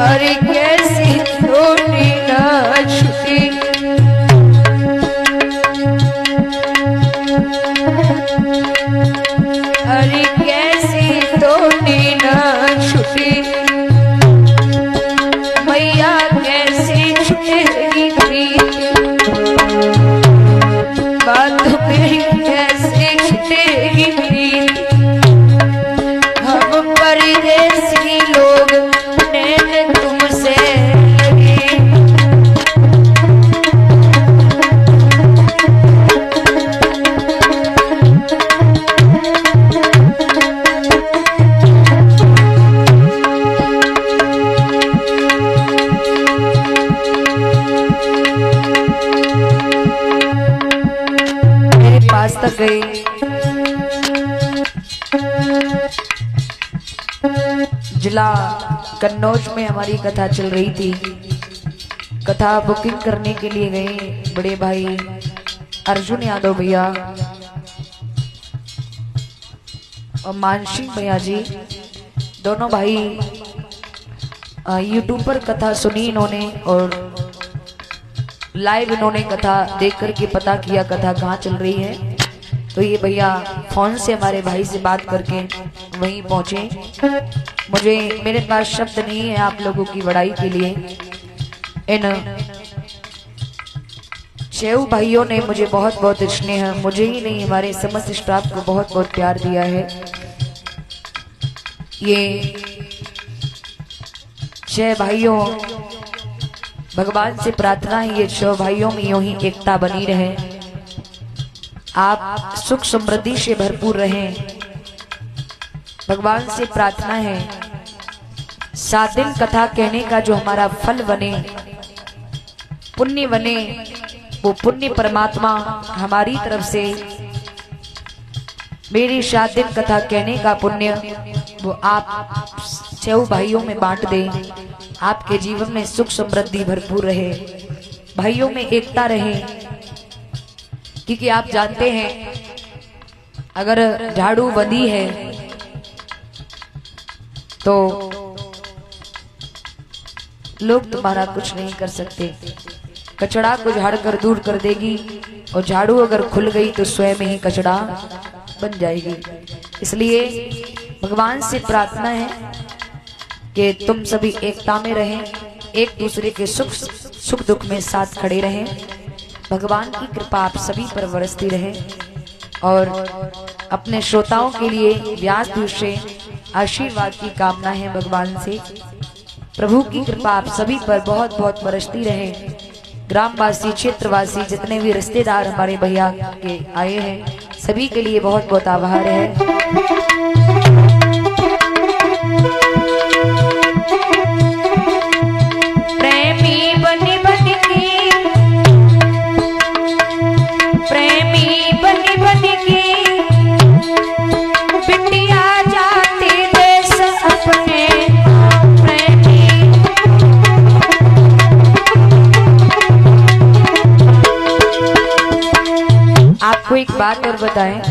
अरे कैसी टूटी न छुटी, अरे कैसी टूटी न छुटी, मैया कैसी छुटेगी प्रीत, बात मेरी कैसी छुटेगी प्रीत। हम परदेसी लोग नैन तुमसे लगे, मेरे पास तक गए। जिला कन्नौज में हमारी कथा चल रही थी। कथा बुकिंग करने के लिए गए बड़े भाई अर्जुन यादव भैया और मानसिंह भैया जी, दोनों भाई यूट्यूब पर कथा सुनी इन्होंने और लाइव इन्होंने कथा देख करके पता किया कथा कहाँ चल रही है। तो ये भैया फोन से हमारे भाई से बात करके वहीं पहुंचे। मेरे पास शब्द नहीं है आप लोगों की बड़ाई के लिए। इन शेव भाइयों ने मुझे बहुत बहुत स्नेह, मुझे ही नहीं हमारे समस्त स्टाफ को बहुत बहुत प्यार दिया है। ये छह भाइयों, भगवान से प्रार्थना है ये छह भाइयों में यूं ही एकता बनी रहे, आप सुख समृद्धि से भरपूर रहें। भगवान से प्रार्थना है 7 दिन कथा कहने का जो हमारा फल बने, पुण्य बने, वो पुण्य परमात्मा हमारी तरफ से मेरी 7 दिन कथा कहने का पुण्य वो आप छह भाइयों में बांट दे। आपके जीवन में सुख समृद्धि भरपूर रहे, भाइयों में एकता रहे। क्योंकि आप जानते हैं अगर झाड़ू बंदी है तो लोग तुम्हारा कुछ नहीं कर सकते। कचड़ा को झाड़ कर दूर कर देगी और झाड़ू अगर खुल गई तो स्वयं ही कचड़ा बन जाएगी। इसलिए भगवान से प्रार्थना है कि तुम सभी एकता में रहें, एक दूसरे के सुख दुख में साथ खड़े रहें। भगवान की कृपा आप सभी पर बरसती रहे और अपने श्रोताओं के लिए व्यास से आशीर्वाद की कामना है भगवान से। प्रभु की कृपा आप सभी पर बहुत बहुत बरसती रहे। ग्रामवासी, क्षेत्रवासी, जितने भी रिश्तेदार हमारे भैया के आए हैं सभी के लिए बहुत बहुत आभार है। आपको एक बात और बताएं,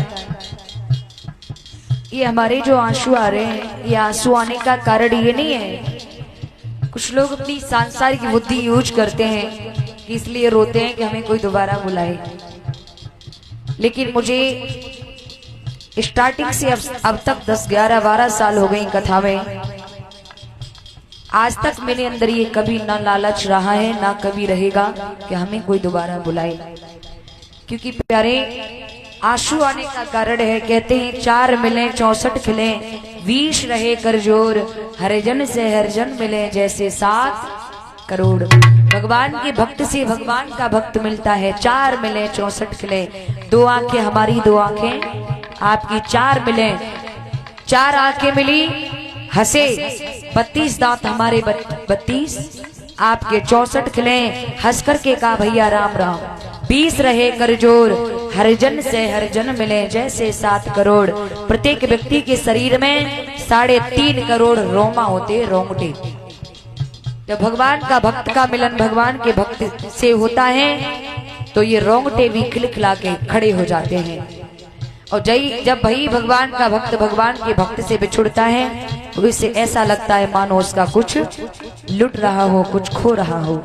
ये हमारे जो आंसू आ रहे हैं, ये आंसू आने का कारण ये नहीं है। कुछ लोग अपनी सांसारिक बुद्धि यूज करते हैं कि इसलिए रोते हैं कि हमें कोई दोबारा बुलाए। लेकिन मुझे स्टार्टिंग से अब तक 10, 11, 12 साल हो गई कथा में, आज तक मेरे अंदर ये कभी ना लालच रहा है ना कभी रहेगा कि हमें कोई दोबारा बुलाए। क्योंकि प्यारे आंसू आने का कारण है, कहते हैं 4 मिले 64 खिले, 20 रहे कर जोर, हरिजन से हरिजन मिले जैसे 7 करोड़। भगवान के भक्त से भगवान का भक्त मिलता है। 4 मिले 64 खिले, 2 आंखें हमारी 2 आंखें आपकी 4 मिले, 4 आंखें मिली हंसे, 32 दांत हमारे 32, आपके 64 खिले, हंस करके कहा भैया राम राम। 20 रहे कर जोर, हरिजन से हरिजन मिले जैसे 7 करोड़। प्रत्येक व्यक्ति के शरीर में 3.5 करोड़ रोमा होते, रोंगटे। जब भगवान का भक्त का मिलन भगवान के भक्त से होता है तो ये रोंगटे भी खिलखिला के खड़े हो जाते हैं। और जब भाई भगवान का भक्त भगवान के भक्त से बिछुड़ता है तो इसे ऐसा लगता है मानो उसका कुछ लुट रहा हो, कुछ खो रहा हो।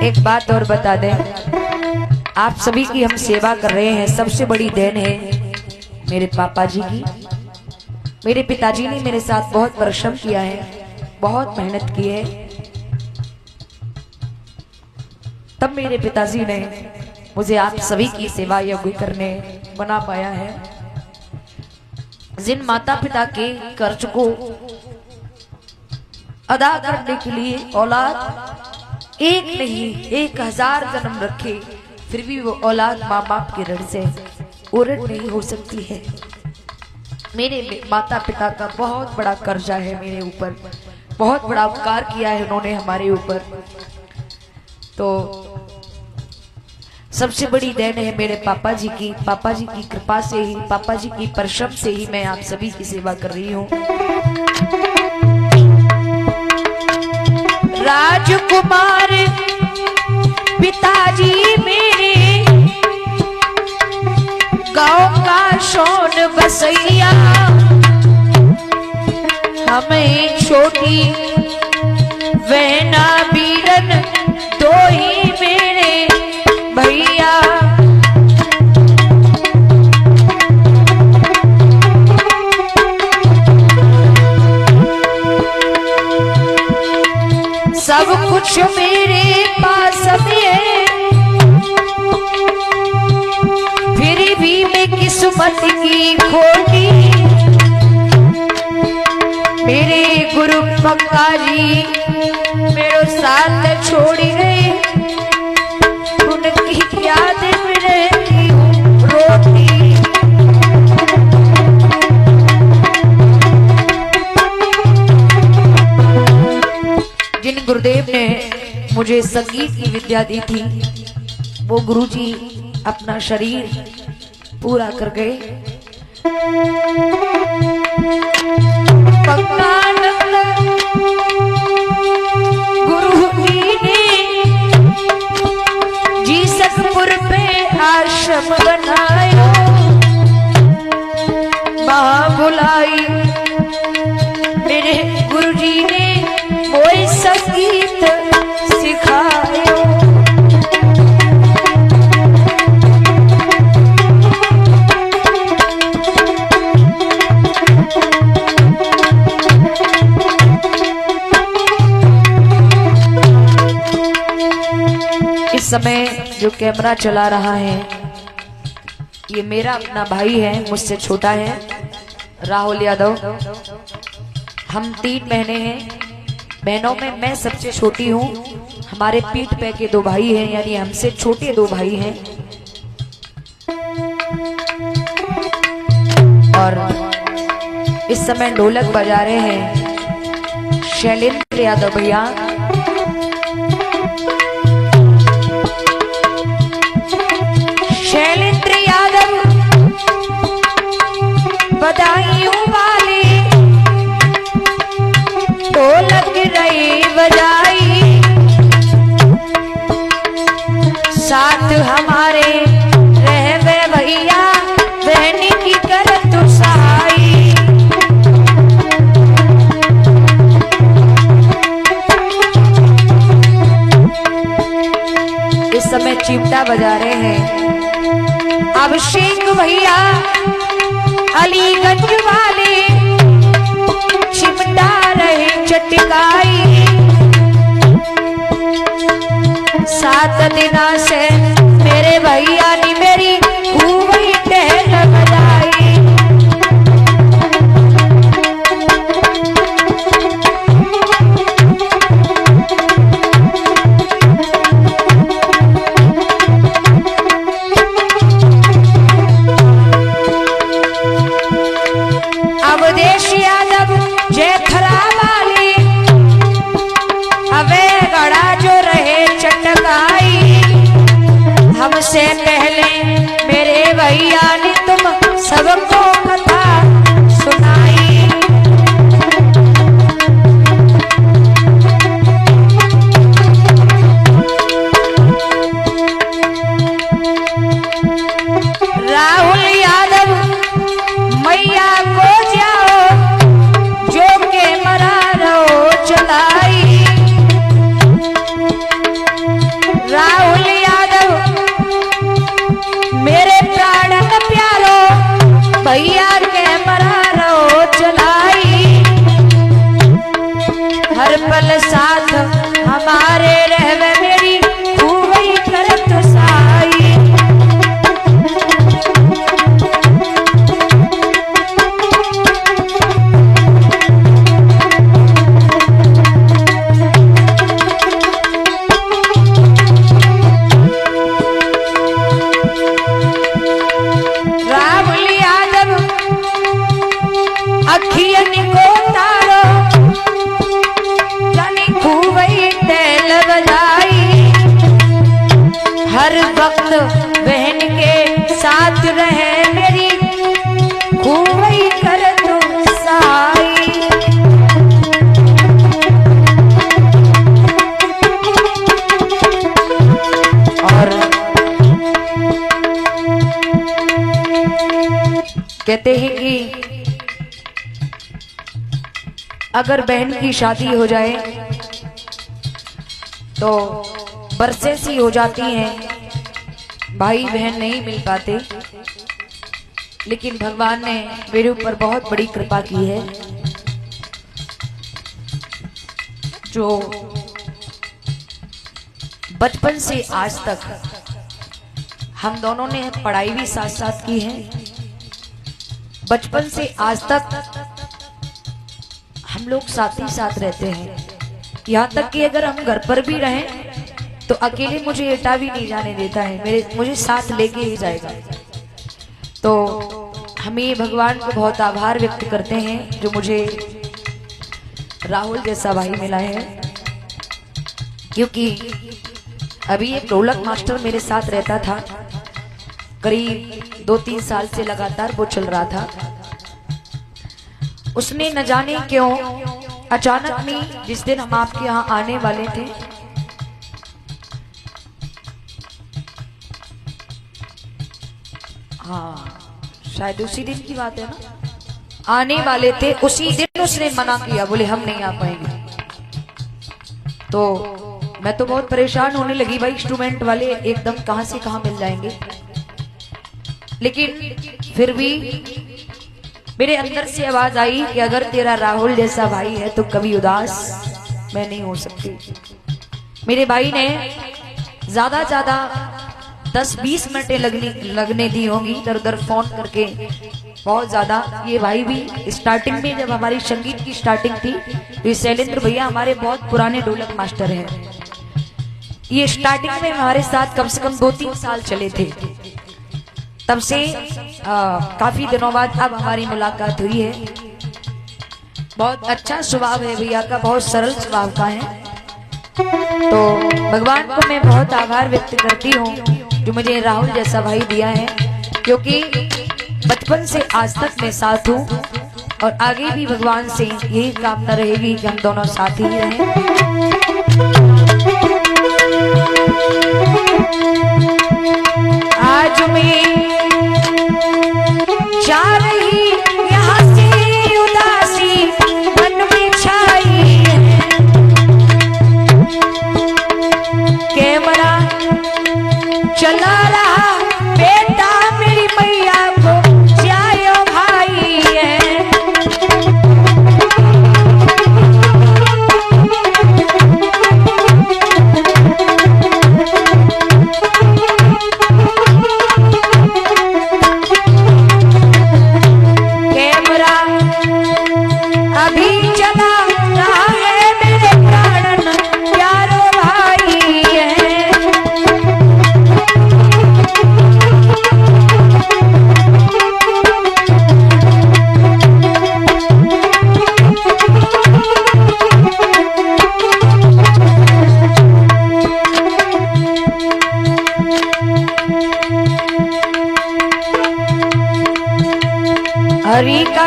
एक बात और बता दें, आप सभी की हम सेवा कर रहे हैं, सबसे बड़ी देन है मेरे पापा जी की। मेरे पिताजी ने मेरे साथ बहुत परिश्रम किया है, बहुत मेहनत की है, तब मेरे पिताजी ने मुझे आप सभी की सेवा योग्य करने बना पाया है। जिन माता पिता के कर्ज को अदा करने के लिए औलाद एक नहीं 1000 जन्म रखे, फिर भी वो औलाद माँ बाप के ऋण से उलट नहीं हो सकती है। मेरे माता पिता का बहुत बड़ा कर्जा है मेरे ऊपर, बहुत बड़ा उपकार किया है उन्होंने हमारे ऊपर। तो सबसे बड़ी देन है मेरे पापा जी की। पापा जी की कृपा से ही, पापा जी की परिश्रम से ही मैं आप सभी की सेवा कर रही हूँ। राजकुमार पिताजी मेरे, गाँव का सोन बसैया, हमें छोटी वहना बीरन दो ही मेरे भैया। सब कुछ मेरे पास है, फिर भी मैं किस्मत की खोटी। मेरे गुरु पक्का जी मेरे साथ छोड़ गए, उनकी याद में रहती हूँ रोती। जिन गुरुदेव ने मुझे संगीत की विद्या दी थी, वो गुरुजी अपना शरीर पूरा कर गए। गुरु जी ने जीसकपुर पे आश्रम बनाया, वहां बुलाई मेरे गुरु जी ने मोए संगीत सिखाया। इस समय जो कैमरा चला रहा है ये मेरा अपना भाई है, मुझसे छोटा है, राहुल यादव। हम 3 बहनें हैं, बहनों में मैं सबसे छोटी हूँ। हमारे पीठ पे के 2 भाई हैं, यानी हमसे छोटे 2 भाई हैं। और इस समय ढोलक बजा रहे हैं शैलेंद्र यादव भैया। शैलेंद्र यादव बधाइयों वाले ढोलक रही बजाई, साथ हमारे रह गए भैया बहनी की करत सहाई। इस समय चिमटा बजा रहे हैं अभिषेक भैया अलीगंज वाले, चिमटा रहे चटकाई। 7 दिना से मेरे भैया ने मेरी खूब ही टहल बजाई। अवधेश यादव जयथरा वाले, अवे गड़ा जो रहे चटकाई। हमसे पहले मेरे भैया ने तुम सबको कथा सुनाई। बहन के साथ रहे मेरी खूब ही कर तू साई। और कहते हैं कि अगर बहन की शादी हो जाए तो बरसे सी हो जाती हैं, भाई बहन नहीं मिल पाते, लेकिन भगवान ने मेरे ऊपर बहुत बड़ी कृपा की है। जो बचपन से आज तक हम दोनों ने पढ़ाई भी साथ साथ की है, बचपन से आज तक हम लोग साथ ही साथ रहते हैं। यहाँ तक कि अगर हम घर पर भी रहें तो अकेले मुझे एटा भी नहीं जाने देता है, मुझे साथ लेके ही जाएगा। तो हमें भगवान को बहुत आभार व्यक्त करते हैं जो मुझे राहुल जैसा भाई मिला है, क्योंकि अभी एक ढोलक मास्टर मेरे साथ रहता था, करीब 2-3 साल से लगातार वो चल रहा था। उसने न जाने क्यों अचानक में जिस दिन हम आपके यहाँ आने वाले थे, हाँ शायद उसी दिन की बात है ना, आने वाले थे, उसी दिन उसने मना किया, बोले हम नहीं आ पाएंगे। तो मैं तो बहुत परेशान होने लगी, भाई इंस्ट्रूमेंट वाले एकदम कहां से कहां मिल जाएंगे। लेकिन फिर भी मेरे अंदर से आवाज आई कि अगर तेरा राहुल जैसा भाई है तो कभी उदास मैं नहीं हो सकती। मेरे भाई ने ज्यादा 10-20 मिनटें लगने दी होंगी इधर उधर फोन करके, बहुत ज्यादा। ये भाई भी स्टार्टिंग में जब हमारी संगीत की स्टार्टिंग थी तो ये शैलेंद्र भैया हमारे बहुत पुराने ढोलक मास्टर हैं, ये स्टार्टिंग में हमारे साथ कम से कम 2-3 साल चले थे। तब से काफी दिनों बाद अब हमारी मुलाकात हुई है। बहुत अच्छा स्वभाव है भैया का, बहुत सरल स्वभाव का है। तो भगवान को मैं बहुत आभार व्यक्त करती हूँ जो मुझे राहुल जैसा भाई दिया है, क्योंकि बचपन से आज तक मैं साथ हूँ और आगे भी भगवान से यही कामना रहेगी कि हम दोनों साथ ही रहें। आज मैं जा रही यहाँ से उदासी मन में छाई है, कैमरा चला रहा बेटा मेरी मैया को जायो भाई है। हरि का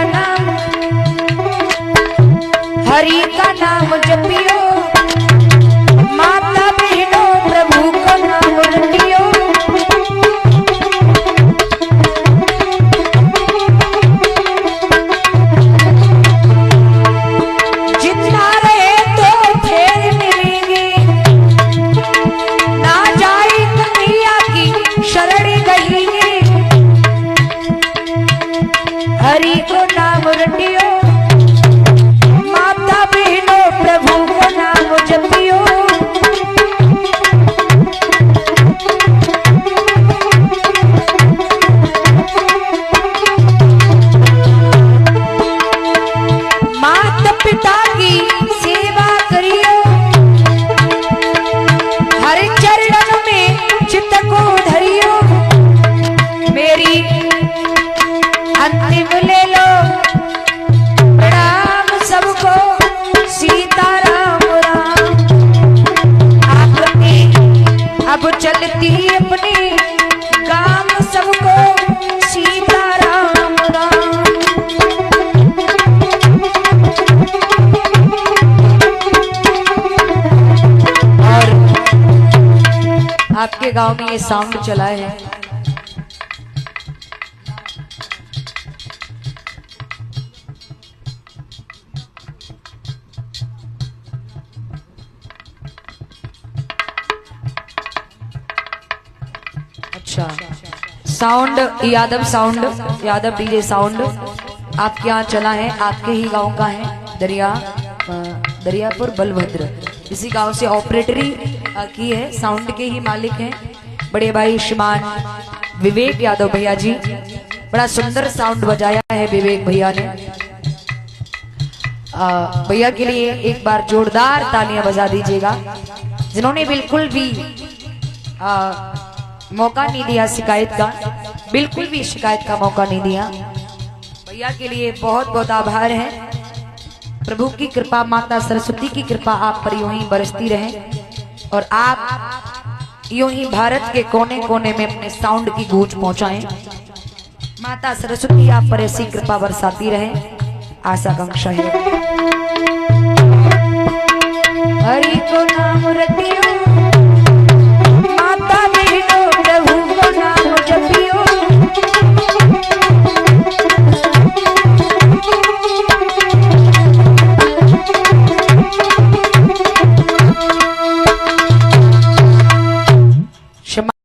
नाम जपियो, माता बहनों प्रभु का नाम रटियो। जितना रहे तो फिर मिलेंगे, ना जाए कन्हैया की शरण गईगे। हरि को नाम रटियो, माता बहनों प्रभु को गांव में ये साउंड चला है। अच्छा, साउंड यादव डीजे साउंड आपके यहाँ चला है, आपके ही गांव का है, दरियापुर बलभद्र। इसी गांव से ऑपरेटरी की है, साउंड के ही मालिक हैं बड़े भाई श्रीमान विवेक यादव भैया जी। बड़ा सुंदर साउंड बजाया है विवेक भैया ने। भैया के लिए एक बार जोरदार तालियां बजा दीजिएगा, जिन्होंने बिल्कुल भी मौका नहीं दिया शिकायत का, बिल्कुल भी शिकायत का मौका नहीं दिया। भैया के लिए बहुत बहुत आभार है। प्रभु की कृपा, माता सरस्वती की कृपा आप पर यूं ही बरसती रहे और आप यूं ही भारत के कोने कोने में अपने साउंड की गूंज पहुंचाएं। माता सरस्वती आप पर ऐसी कृपा बरसाती रहे, आशा आकांक्षा है। हरि को नाम रतियो